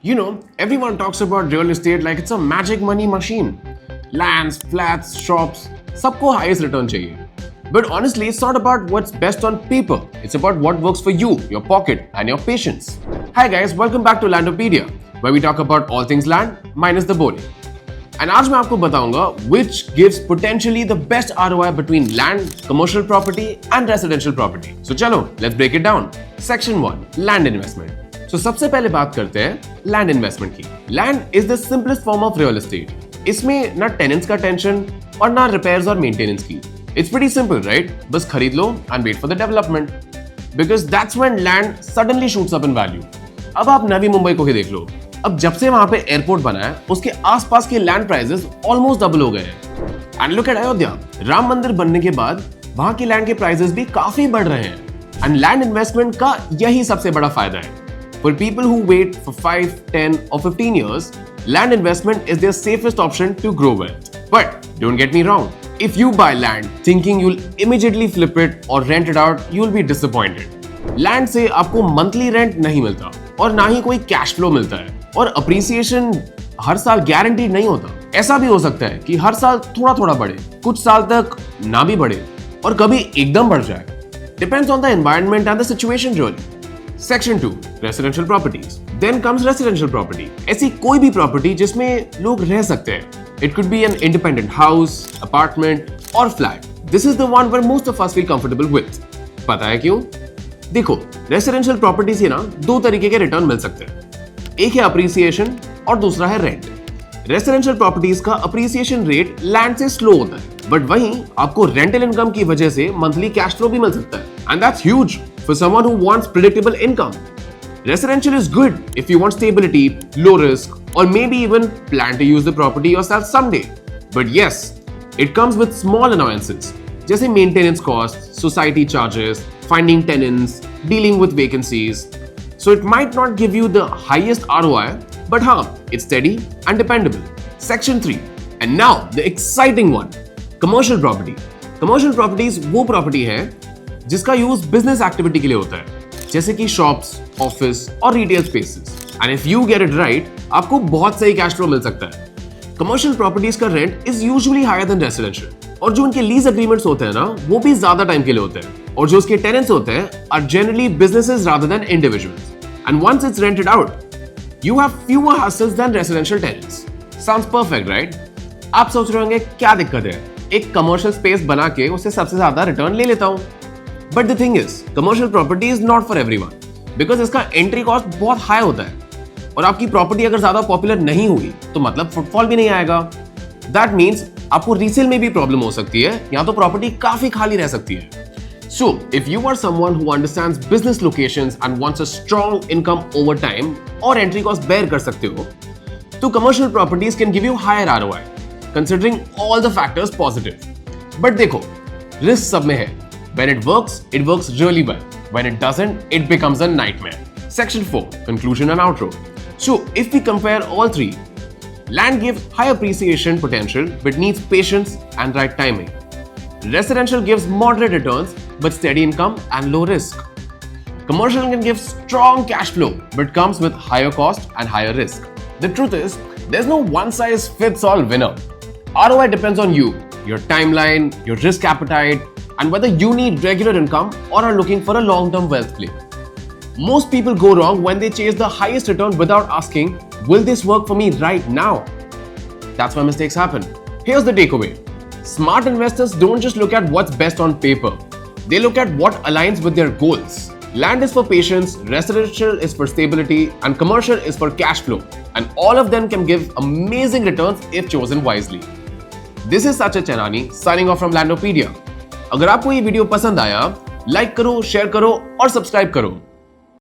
You know, everyone talks about real estate like it's a magic money machine. Lands, flats, shops, सबको highest return चाहिए. But honestly, it's not about what's best on paper. It's about what works for you, your pocket, and your patience. Hi guys, welcome back to Landopedia, where we talk about all things land minus the boring. And आज मैं आपको बताऊंगा which gives potentially the best ROI between land, commercial property, and residential property. So चलो, let's break it down. Section 1, land investment. तो सबसे पहले बात करते हैं लैंड इन्वेस्टमेंट की. Land is the simplest form of real estate. इसमें ना टेनेंट्स का टेंशन और ना रिपेयर्स और मेंटेनेंस की. It's pretty simple right. बस खरीद लो and wait for the development, because that's when land suddenly shoots up in value. अब आप नवी मुंबई को ही देख लो. अब जब से वहां पे एयरपोर्ट बना है उसके आसपास के लैंड प्राइसेस ऑलमोस्ट डबल हो गए हैं. And look at Ayodhya. Ram मंदिर बनने के बाद वहां के लैंड के प्राइसेस भी काफी बढ़ रहे हैं. एंड लैंड इन्वेस्टमेंट का यही सबसे बड़ा फायदा है. For people who wait for 5, 10 or 15 years, land investment is their safest option to grow wealth. But don't get me wrong, if you buy land thinking you'll immediately flip it or rent it out, you'll be disappointed. Land से आपको monthly rent नहीं मिलता और ना ही कोई cash flow मिलता है और appreciation हर साल guaranteed नहीं होता. ऐसा भी हो सकता है कि हर साल थोड़ा थोड़ा बढ़े, कुछ साल तक ना भी बढ़े और कभी एकदम बढ़ जाए. Depends on the environment and the situation really. Section 2, residential properties. Then comes residential property. ऐसी कोई भी प्रॉपर्टी जिसमें लोग रह सकते हैं. It could be an independent house, apartment or flat. This is the one where most of us feel comfortable with. पता है क्यों? देखो, residential property से ना दो तरीके के रिटर्न मिल सकते हैं. एक है अप्रिसिएशन और दूसरा है रेंट. रेसिडेंशियल प्रॉपर्टीज का अप्रिसिएशन रेट लैंड से स्लो होता है, बट वहीं आपको रेंटल इनकम की वजह से मंथली कैश फ्लो भी मिल सकता है. And that's huge for someone who wants predictable income. Residential is good if you want stability, low risk, or maybe even plan to use the property yourself someday. But yes, it comes with small annoyances, जैसे maintenance costs, society charges, finding tenants, dealing with vacancies. So it might not give you the highest ROI, but it's steady and dependable. Section 3, and now the exciting one, commercial property. Commercial properties वो property है जिसका use business activity के लिए होता है, जैसे कि shops, office और retail spaces. And if you get it right, आपको बहुत सही कैश फ्लो मिल सकता है. कमर्शियल प्रॉपर्टीज का rent is usually higher than residential, और जो उनके लीज एग्रीमेंट्स होते हैं ना, वो भी ज्यादा टाइम के लिए होते हैं, और जो उसके टेनेंट्स होते हैं are generally businesses rather than individuals. And once it's rented out, you have fewer hassles than residential tenants. Sounds perfect right? आप सोच रहे होंगे क्या दिक्कत है, एक कमर्शियल स्पेस बना के उससे सबसे ज्यादा रिटर्न ले लेता हूं. But the thing is, commercial property is not for everyone, because इसका एंट्री कॉस्ट बहुत हाई होता है, और आपकी प्रॉपर्टी अगर ज्यादा पॉपुलर नहीं हुई तो मतलब फुटफॉल भी नहीं आएगा. That means आपको रीसेल में भी प्रॉब्लम हो सकती है, या तो प्रॉपर्टी काफी खाली रह सकती है. So if you are someone who understands business locations and wants a strong income over time, और एंट्री कॉस्ट बेयर कर सकते हो, तो commercial properties can give you higher ROI, considering all the factors positive. But देखो, risk सब में है. When it works really well. When it doesn't, it becomes a nightmare. Section 4, conclusion and outro. So, if we compare all three, land gives high appreciation potential but needs patience and right timing. Residential gives moderate returns but steady income and low risk. Commercial can give strong cash flow but comes with higher cost and higher risk. The truth is, there's no one-size-fits-all winner. ROI depends on you, your timeline, your risk appetite, and whether you need regular income or are looking for a long-term wealth play. Most people go wrong when they chase the highest return without asking, will this work for me right now? That's why mistakes happen. Here's the takeaway. Smart investors don't just look at what's best on paper. They look at what aligns with their goals. Land is for patience, residential is for stability, and commercial is for cash flow. And all of them can give amazing returns if chosen wisely. This is Sachin Chainani signing off from Landopedia. अगर आपको ये video पसंद आया, like करो, share करो और subscribe करो.